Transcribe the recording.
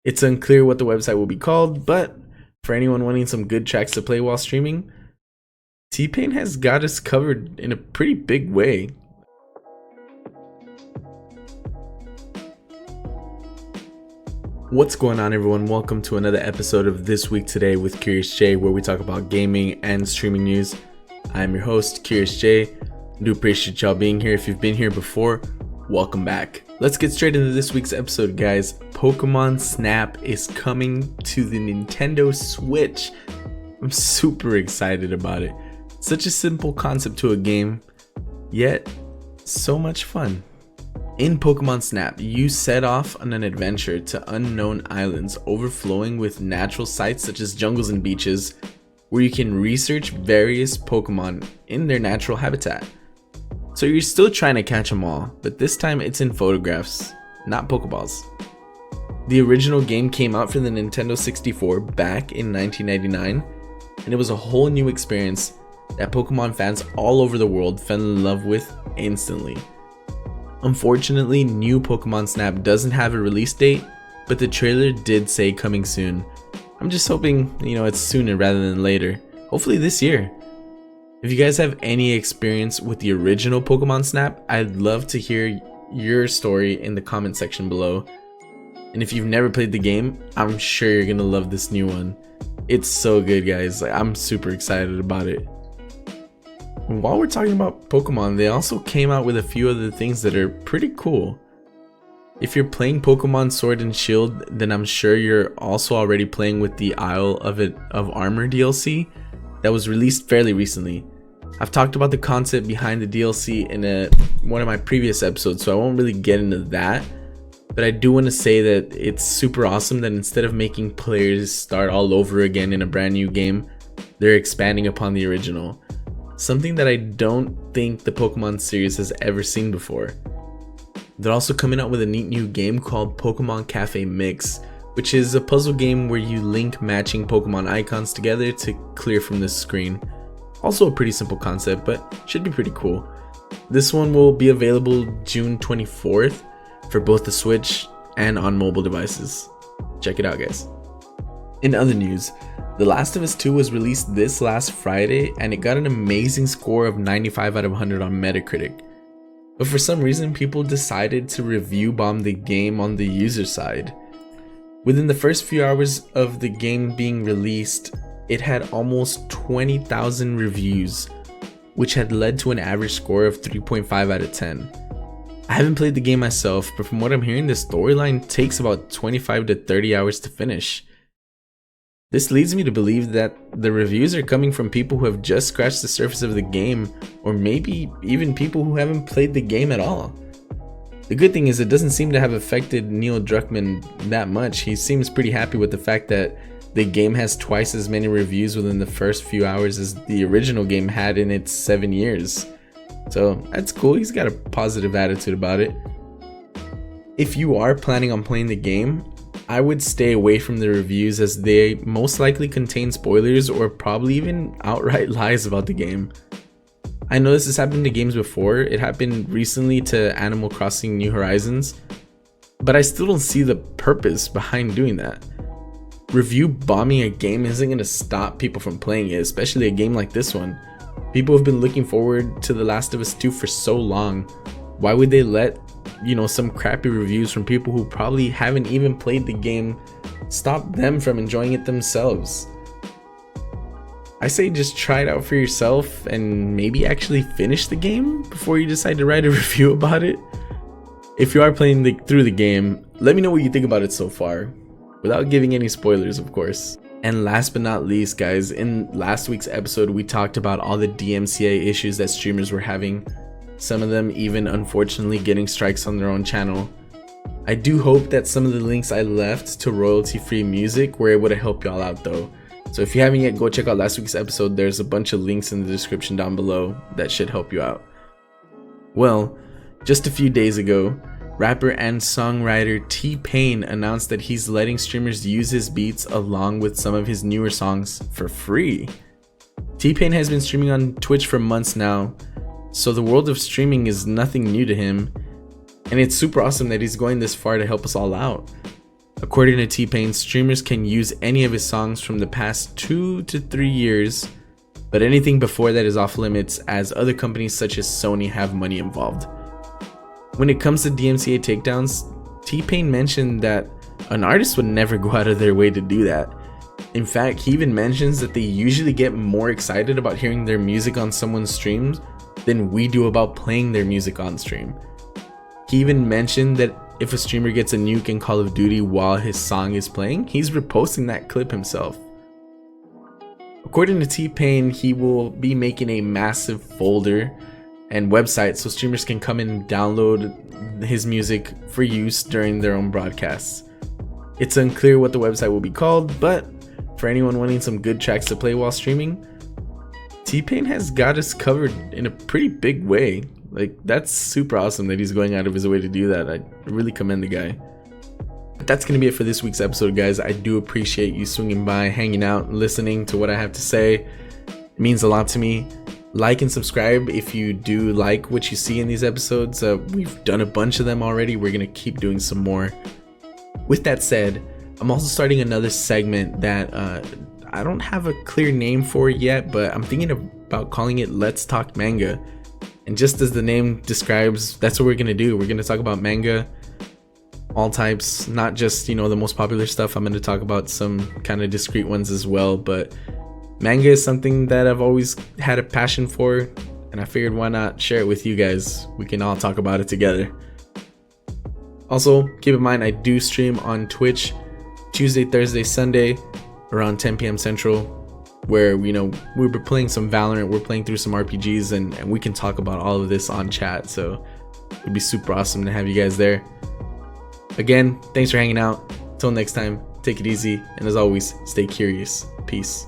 It's unclear what the website will be called, but for anyone wanting some good tracks to play while streaming, TPain has got us covered in a pretty big way. What's going on, everyone? Welcome to another episode of This Week Today with CuriousJ, where we talk about gaming and streaming news. I'm your host, CuriousJ. Do appreciate y'all being here. If you've been here before, welcome back. Let's get straight into this week's episode, guys. Pokemon Snap is coming to the Nintendo Switch. I'm super excited about it. Such a simple concept to a game, yet so much fun. In Pokemon Snap, you set off on an adventure to unknown islands overflowing with natural sights such as jungles and beaches, where you can research various Pokemon in their natural habitat. So you're still trying to catch them all, but this time it's in photographs, not Pokeballs. The original game came out for the Nintendo 64 back in 1999, and it was a whole new experience that Pokemon fans all over the world fell in love with instantly. Unfortunately, new Pokemon Snap doesn't have a release date, but the trailer did say coming soon. I'm just hoping, it's sooner rather than later. Hopefully this year. If you guys have any experience with the original Pokemon Snap, I'd love to hear your story in the comment section below. And if you've never played the game, I'm sure you're gonna love this new one. It's so good, guys. I'm super excited about it. While we're talking about Pokemon, they also came out with a few other things that are pretty cool. If you're playing Pokemon Sword and Shield, then I'm sure you're also already playing with the Isle of Armor DLC that was released fairly recently. I've talked about the concept behind the DLC in one of my previous episodes, so I won't really get into that. But I do want to say that it's super awesome that instead of making players start all over again in a brand new game, they're expanding upon the original. Something that I don't think the Pokemon series has ever seen before. They're also coming out with a neat new game called Pokemon Cafe Mix, which is a puzzle game where you link matching Pokemon icons together to clear from the screen. Also a pretty simple concept, but should be pretty cool. This one will be available June 24th for both the Switch and on mobile devices. Check it out, guys. In other news, The Last of Us 2 was released this last Friday and it got an amazing score of 95 out of 100 on Metacritic. But for some reason, people decided to review bomb the game on the user side. Within the first few hours of the game being released, it had almost 20,000 reviews, which had led to an average score of 3.5 out of 10. I haven't played the game myself, but from what I'm hearing, the storyline takes about 25 to 30 hours to finish. This leads me to believe that the reviews are coming from people who have just scratched the surface of the game, or maybe even people who haven't played the game at all. The good thing is it doesn't seem to have affected Neil Druckmann that much. He seems pretty happy with the fact that the game has twice as many reviews within the first few hours as the original game had in its 7 years. So that's cool, he's got a positive attitude about it. If you are planning on playing the game, I would stay away from the reviews as they most likely contain spoilers or probably even outright lies about the game. I know this has happened to games before. It happened recently to Animal Crossing New Horizons, but I still don't see the purpose behind doing that. Review bombing a game isn't going to stop people from playing it, especially a game like this one. People have been looking forward to The Last of Us 2 for so long. Why would they let some crappy reviews from people who probably haven't even played the game stop them from enjoying it themselves? I say just try it out for yourself and maybe actually finish the game before you decide to write a review about it. If you are playing through the game, let me know what you think about it so far, without giving any spoilers, of course. And last but not least, guys, in last week's episode we talked about all the DMCA issues that streamers were having, some of them even unfortunately getting strikes on their own channel. I do hope that some of the links I left to royalty-free music were able to help y'all out though. So if you haven't yet, go check out last week's episode. There's a bunch of links in the description down below that should help you out. Well, just a few days ago, rapper and songwriter TPain announced that he's letting streamers use his beats along with some of his newer songs for free. TPain has been streaming on Twitch for months now, so the world of streaming is nothing new to him, and it's super awesome that he's going this far to help us all out. According to TPain, streamers can use any of his songs from the past 2 to 3 years, but anything before that is off limits as other companies such as Sony have money involved. When it comes to DMCA takedowns, TPain mentioned that an artist would never go out of their way to do that. In fact, he even mentions that they usually get more excited about hearing their music on someone's streams than we do about playing their music on stream. He even mentioned that if a streamer gets a nuke in Call of Duty while his song is playing, he's reposting that clip himself. According to TPain, he will be making a massive folder and website so streamers can come and download his music for use during their own broadcasts. It's unclear what the website will be called, but for anyone wanting some good tracks to play while streaming, TPain has got us covered in a pretty big way. Like, that's super awesome that he's going out of his way to do that. I really commend the guy. But that's going to be it for this week's episode, guys. I do appreciate you swinging by, hanging out, listening to what I have to say. It means a lot to me. Like and subscribe if you do like what you see in these episodes. We've done a bunch of them already. We're going to keep doing some more. With that said, I'm also starting another segment that I don't have a clear name for yet, but I'm thinking about calling it Let's Talk Manga. And just as the name describes, that's what we're going to do. We're going to talk about manga, all types, not just, the most popular stuff. I'm going to talk about some kind of discreet ones as well, but manga is something that I've always had a passion for, and I figured why not share it with you guys. We can all talk about it together. Also, keep in mind I do stream on Twitch Tuesday, Thursday, Sunday around 10 p.m. Central, where we're playing some Valorant, we're playing through some RPGs, and we can talk about all of this on chat. So it'd be super awesome to have you guys there. Again, thanks for hanging out. Till next time, take it easy, and as always, stay curious. Peace.